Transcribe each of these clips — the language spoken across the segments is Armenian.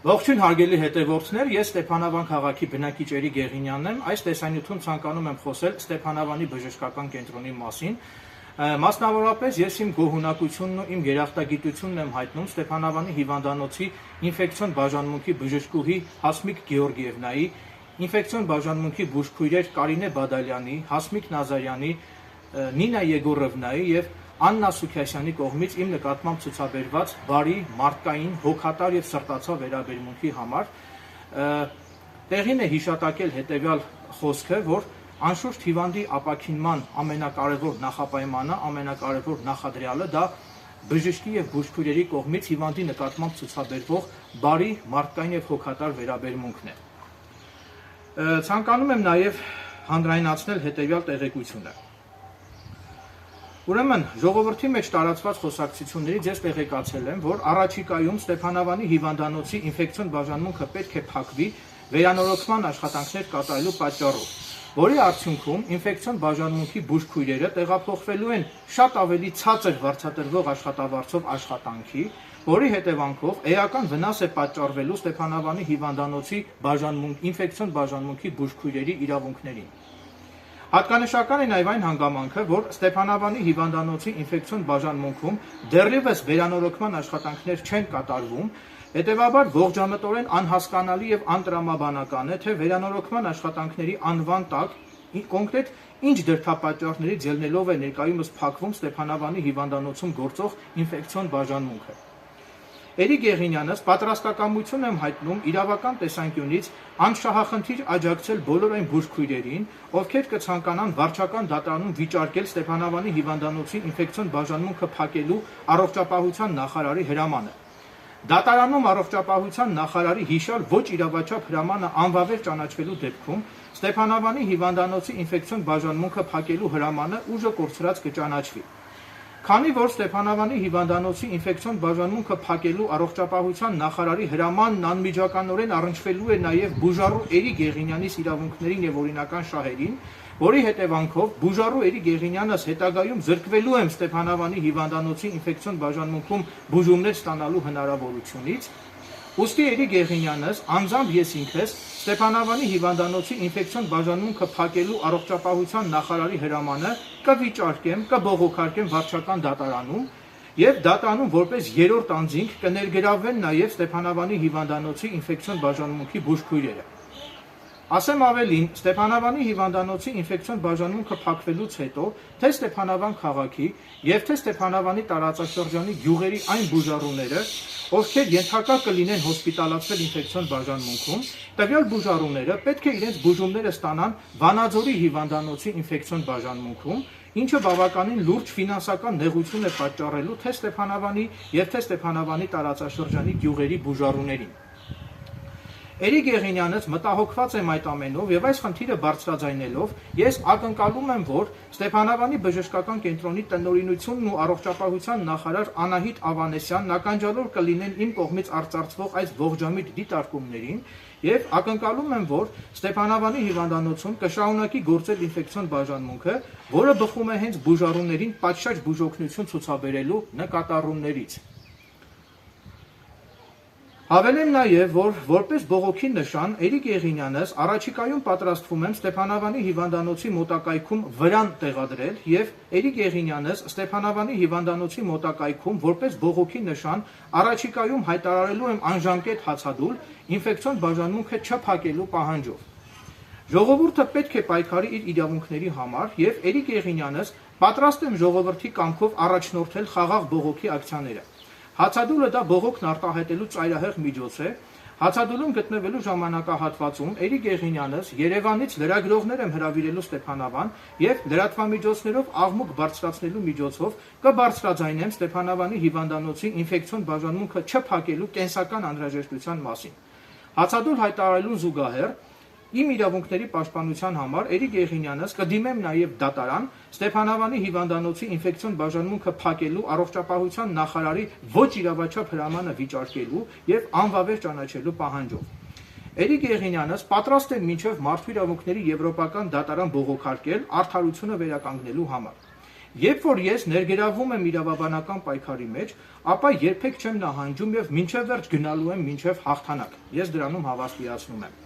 Ողջույն հարգելի հետևորդներ, ես Ստեփանավան քաղաքի բնակիչ Էրիկ Գեղինյանն եմ, այս տեսանյութում ցանկանում եմ խոսել Ստեփանավանի բժշկական կենտրոնի մասին, մասնավորապես ես իմ գոհունակությունն ու իմ երախտագիտությունն եմ հայտնում Ստեփանավանի հիվանդանոցի ինֆեկցիոն բաժանմունքի բժշկուհի Հասմիկ Գեորգիևնայի, ինֆեկցիոն բաժանմունքի բուժքույրեր Կարինե Բադալյանի, Հասմիկ Նազարյանի, Նինա Եգորովնայի եւ Աննա Սուքյասյանի կողմից իմ նկատմամբ ցուցաբերված բարի, մարդկային, հոգատար եւ սրտացավ վերաբերմունքի համար տեղին է հիշատակել հետեւյալ խոսքը, որ անշուշտ հիվանդի ապաքինման ամենակարևոր նախապայմանը, ամենակարևոր նախադրյալը դա բժշկի եւ բուժքույրերի կողմից հիվանդի նկատմամբ ցուցաբերվող բարի, մարդկային եւ հոգատար վերաբերմունքն է։ Ցանկանում եմ նաեւ հանրայնացնել հետեւյալ տեղեկությունը։ Ուրեմն ժողովրդի մեջ տարածված խոսակցություններից ես տեղեկացել եմ, որ առաջիկայում Ստեփանավանի հիվանդանոցի ինֆեկցիոն բաժանմունքը պետք է փակվի վերանորոգման աշխատանքներ կատարելու պատճառով, որի արդյունքում ինֆեկցիոն բաժանմունքի բուժքույրերը տեղափոխվելու են շատ ավելի ցածր վարձատրվող աշխատավարձով աշխատանքի, որի հետևանքով էական վնաս է պատճառվելու Ստեփանավանի հիվանդանոցի ինֆեկցիոն բաժանմունքի բուժքույրերի իրավունքներին։ Հատկանշական է նաև այն հանգամանքը, որ Ստեփանավանի հիվանդանոցի ինֆեկցիոն բաժանմունքում դեռևս վերանորոգման աշխատանքներ չեն կատարվում, հետևաբար ողջամտորեն անհասկանալի եւ անտրամաբանական է, թե վերանորոգման աշխատանքների անվան տակ կոնկրետ ինչ դրդապատճառներից ելնելով է ներկայումս փակվում Ստեփանավանի հիվանդանոցում գործող ինֆեկցիոն բաժանմունքը։ Էրիկ Գեղինյանս պատրաստակամություն եմ հայտնում իրավական տեսանկյունից անշահախնդիր աջակցել բոլոր այն բուժքույրերին, ովքեր կցանկանան վարչական դատարանում վիճարկել Ստեփանավանի հիվանդանոցի ինֆեկցիոն բաժանմունքը փակելու առողջապահության նախարարի հրամանը։ Դատարանում առողջապահության նախարարի հիշյալ ոչ իրավաչափ հրամանը անվավեր ճանաչվելու դեպքում Ստեփանավանի հիվանդանոցի ինֆեկցիոն բաժանմունքը փակելու հրամանը ուժը կորցրած կճանաչվի։ Քանի որ Ստեփանավանի հիվանդանոցի ինֆեկցիոն բաժանմունքը փակելու առողջապահության նախարարի հրամանն անմիջականորեն առնչվելու է նաև բուժառու Էրիկ Գեղինյանիս իրավունքներին եւ օրինական շահերին, որի հետևանքով բուժառու Էրիկ Գեղինյանս հետագայում զրկվելու եմ Ստեփանավանի հիվանդանոցի ինֆեկցիոն բաժանմունքում բուժումներ ստանալու հնարավորությունից, ուստի Էրիկ Գեղինյանս անձամբ ես ինքս Ստեփանավանի հիվանդանոցի ինֆեկցիոն բաժանմունքը փակելու առողջապահության նախարարի հրամանը կվիճարկեմ, կբողոքարկեմ վարչական դատարանում եւ դատարանում որպես երրորդ անձինք կներգրավվեն նաեւ Ստեփանավանի հիվանդանոցի ինֆեկցիոն բաժանմունքի բուժքույրերը։ Ասեմ ավելին, Ստեփանավանի հիվանդանոցի ինֆեկցիոն բաժանմունքը փակվելուց հետո թե Ստեփանավան քաղաքի եւ թե Ստեփանավանի տարածաշրջանի գյուղերի այն բուժառուները, ովքեր ենթակա կլինեն հոսպիտալացվել ինֆեկցիոն բաժանմունքում, տվյալ բուժառուները պետք է իրենց բուժումները ստանան Վանաձորի հիվանդանոցի ինֆեկցիոն բաժանմունքում, ինչը բավականին լուրջ ֆինանսական նեղություն է պատճառելու թե Ստեփանավանի եւ թե Ստեփանավանի տարածաշրջանի գյուղերի բուժառուներին։ Էրիկ Գեղինյանս մտահոգված եմ այդ ամենով եւ այս խնդիրը բարձրաձայնելով ես ակնկալում եմ, որ Ստեփանավանի բժշկական կենտրոնի տնօրինությունն ու առողջապահության նախարար Անահիտ Ավանեսյանն ականջալուր կլինեն իմ կողմից արծարծվող այս ողջամիտ դիտարկումներին եւ ակնկալում եմ, որ Ստեփանավանի հիվանդանոցում կշարունակի գործել ինֆեկցիոն բաժանմունքը, որը բխում է հենց բուժառուներին պատշաճ բուժօգնություն ցուցաբերելու նկատառումներից։ Հավելեմ նաև, որ որպես բողոքի նշան Էրիկ Գեղինյանս առաջիկայում պատրաստվում եմ Ստեփանավանի հիվանդանոցի մոտակայքում վրան տեղադրել եւ Էրիկ Գեղինյանս Ստեփանավանի հիվանդանոցի մոտակայքում որպես բողոքի նշան առաջիկայում հայտարարելու եմ անժամկետ հացադուլ ինֆեկցիոն բաժանմունքը չփակելու պահանջով։ Ժողովուրդը պետք է պայքարի իր իրավունքների համար եւ Էրիկ Գեղինյանս պատրաստ եմ ժողովրդի կամքով առաջնորդել խաղաղ բողոքի ակցիաները։ Հացադուլը դա բողոքն արտահայտելու ծայրահեղ միջոց է։ Հացադուլում գտնվելու ժամանակահատվածում Էրիկ Գեղինյանս Երևանից լրագրողներ եմ հրավիրելու Ստեփանավան եւ լրատվամիջոցներով աղմուկ բարձրացնելու միջոցով կբարձրաձայնեմ Ստեփանավանի հիվանդանոցի ինֆեկցիոն բաժանմունքը չփակելու կենսական անհրաժեշտության մասին։ Հացադուլ հայտարարելուն զուգահեռ իմ իրավունքների պաշտպանության համար Էրիկ Գեղինյանս կդիմեմ նաև դատարան Ստեփանավանի հիվանդանոցի ինֆեկցիոն բաժանմունքը փակելու առողջապահության նախարարի ոչ իրավաչափ հրամանը վիճարկելու եւ անվավեր ճանաչելու պահանջով։ Էրիկ Գեղինյանս պատրաստ է մինչև մարդու իրավունքների եվրոպական դատարան բողոքարկել արդարությունը վերականգնելու համար։ Երբ որ ես ներգրավում եմ իրավաբանական պայքարի մեջ, ապա երբեք չեմ նահանջում եւ մինչեւ վերջ գնալու եմ մինչեւ հաղթանակ։ Ես դրանում հավաստիացնում եմ։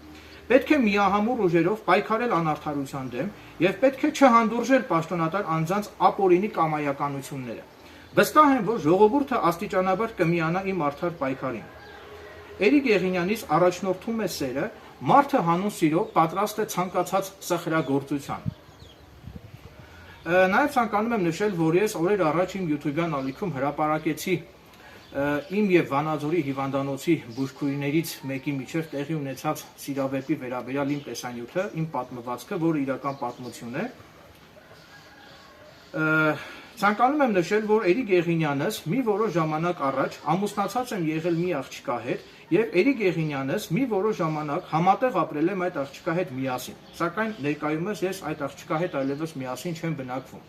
Պետք է միահամուռ ուժերով պայքարել անարդարության դեմ եւ պետք է չհանդուրժել պաշտոնատար անձանց ապօրինի կամայականությունները։ Վստահ եմ, որ ժողովուրդը աստիճանաբար կմիանա իմ արդար պայքարին։ Էրիկ Եղինյանից առաջնորդում է սերը, մարդը հանուն սիրո պատրաստ է ցանկացած սխրագործության։ Նաև ցանկանում եմ նշել, որ ես օրեր առաջ իմ YouTube-յան ալիքում հրապարակեցի իմ եւ Վանաձորի հիվանդանոցի բուժքույրներից մեկի միջև տեղի ունեցած սիրավեպի վերաբերյալ իմ տեսանյութը, իմ պատմվածքը, որը իրական պատմություն է։ Ցանկանում եմ նշել, որ Էրիկ Եղինյանս մի որոշ ժամանակ առաջ ամուսնացած եմ եղել մի աղջկա հետ եւ Էրիկ Եղինյանս մի որոշ ժամանակ համատեղ ապրել եմ այդ աղջկա հետ միասին, սակայն ներկայումս ես այդ աղջկա հետ այլևս միասին չեմ բնակվում։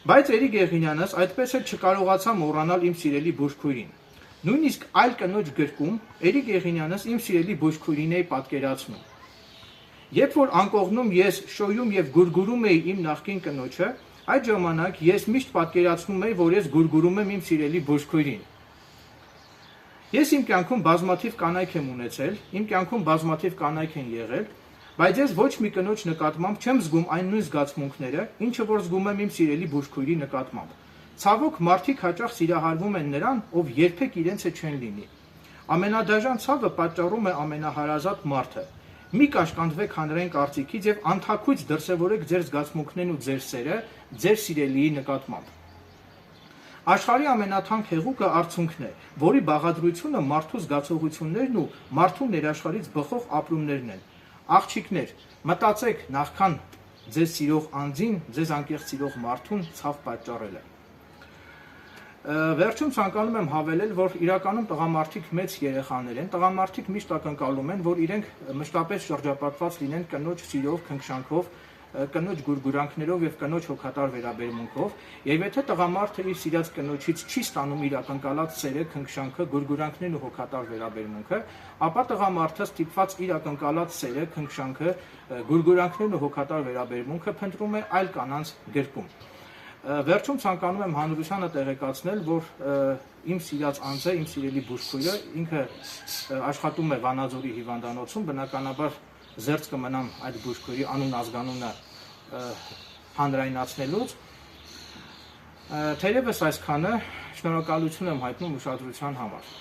Բայց Էրիկ Եղինյանս այդպես էլ չկարողացա մոռանալ իմ սիրելի բուժքույրին։ Նույնիսկ այլ կնոջ գրկում Էրիկ Եղինյանս իմ սիրելի բուժքույրին էի պատկերացնում։ Երբ որ անկողնում ես շոյում եւ գուրգուրում էի իմ նախկին կնոջը, այդ ժամանակ ես միշտ պատկերացնում էի, որ ես գուրգուրում եմ իմ սիրելի բուժքույրին։ Ես իմ կյանքում բազմաթիվ կանայք եմ ունեցել, իմ կյանքում բազմաթիվ կանայք են եղել, բայց ես ոչ մի կնոջ նկատմամբ չեմ զգում այն նույն զգացմունքները, ինչը որ զգում եմ իմ սիրելի բուժքույրի նկատմամբ։ Ցավոք մարդիկ հաճախ սիրահարվում են նրան, ով երբեք իրենցը չեն լինի։ Ամենադաժան ցավը պատճառում է ամենահարազատ մարդը։ Մի կաշկանդվեք հանրային կարծիքից եւ անթաքույց դրսեւորեք ձեր զգացմունքներն ու ձեր սերը ձեր սիրելիի նկատմամբ։ Աշխարհի ամենաթանկ հեղուկը արցունքն է, որի բաղադրությունը մարդու զգացողություններն ու մարդու ներաշխարհից բխող ապրումներն են։ Աղջիկներ, մտածեք նախքան ձեզ սիրող անձին, ձեզ անկեղծ սիրող մարդուն ցավ պատճառելը։ Վերջում ցանկանում եմ հավելել, որ իրականում տղամարդիկ մեծ երեխաներ են, տղամարդիկ միշտ ակնկալում են, որ իրենք մշտապես շրջապատված լինեն կնոջ սիրով, քնքշանքով, կնոջ գուրգուրանքներով եւ կնոջ հոգատար վերաբերմունքով, եւ եթե տղամարդը իր սիրած կնոջից չի ստանում իր ակնկալած սերը, քնքշանքը, գուրգուրանքներն ու հոգատար վերաբերմունքը, ապա տղամարդը ստիպված իր ակնկալած սերը, քնքշանքը, գուրգուրանքներն ու հոգատար վերաբերմունքը փնտրում է այլ կանանց գրկում։ Վերջում ցանկանում եմ հանրությանը տեղեկացնել, որ իմ սիրած անձը, իմ սիրելի բուժքույրը, ինքը աշխատում է Վանաձորի հիվանդանոցում, բնականաբար զերծ կմնամ այդ բուժքույրի անուն ազգանունը հանրայնացնելուց։ Թերևս այսքանը, շնորհակալություն եմ հայտնում ուշադրության համար։